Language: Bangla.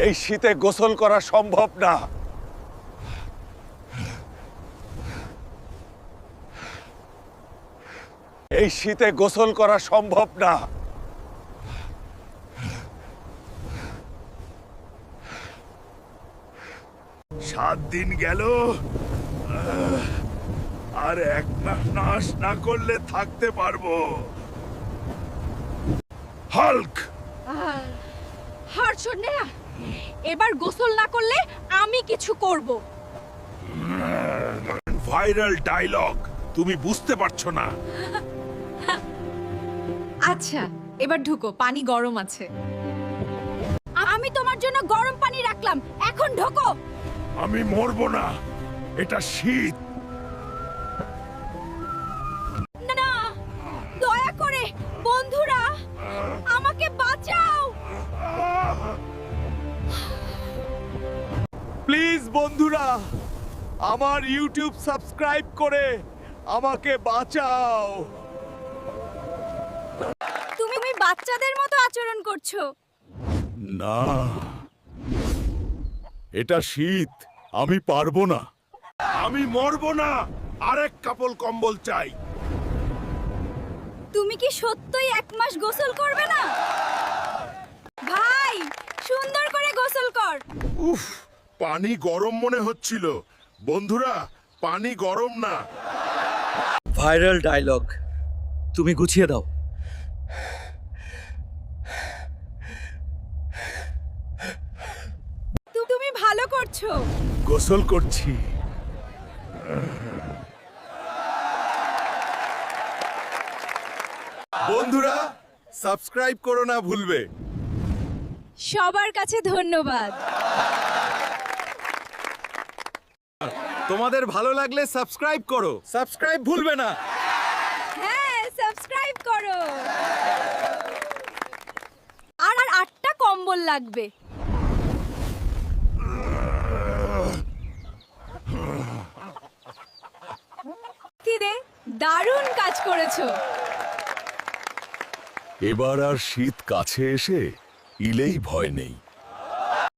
এই শীতে গোসল করা সম্ভব না। এই শীতে গোসল করা সম্ভব না। 7 দিন গেল, আর এক মাস না করলে থাকতে পারবো। হাল্ক, হারছনে এবার গোসল না করলে আমি কিছু করব। ভাইরাল ডায়লগ, তুমি বুঝতে পারছো না। আচ্ছা, এবার ঢুকো, পানি গরম আছে। আমি তোমার জন্য গরম পানি রাখলাম, এখন ঢোকো। আমি মরবো না, এটা শীত। না, দয়া করে বন্ধুরা আমাকে বাঁচাও। প্লিজ বন্ধুরা, আমার ইউটিউব সাবস্ক্রাইব করে আমাকে বাঁচাও। তুমি বাচ্চাদের মতো আচরণ করছো। না, এটা শীত, আমি পারবো না। আমি মরবো না, আরেক কাপড় কম্বল চাই। তুমি কি সত্যই 1 মাস গোসল করবে না? ভাই, সুন্দর করে গোসল কর। উফ, পানি গরম মনে হচ্ছিল। বন্ধুরা, পানি গরম না। ভাইরাল ডায়লগ, তুমি গুছিয়ে দাও। তুমি ভালো করছো। গোসল করছি। বন্ধুরা, সাবস্ক্রাইব করো না ভুলবে। সবার কাছে ধন্যবাদ। তোমাদের ভালো লাগলে সাবস্ক্রাইব করো, সাবস্ক্রাইব ভুলবে না। হ্যাঁ, সাবস্ক্রাইব করো। আর 8টা কম্বল লাগবে। কি রে, দারুণ কাজ করেছো। এবার আর শীত কাছে এসে ইলেই ভয় নেই।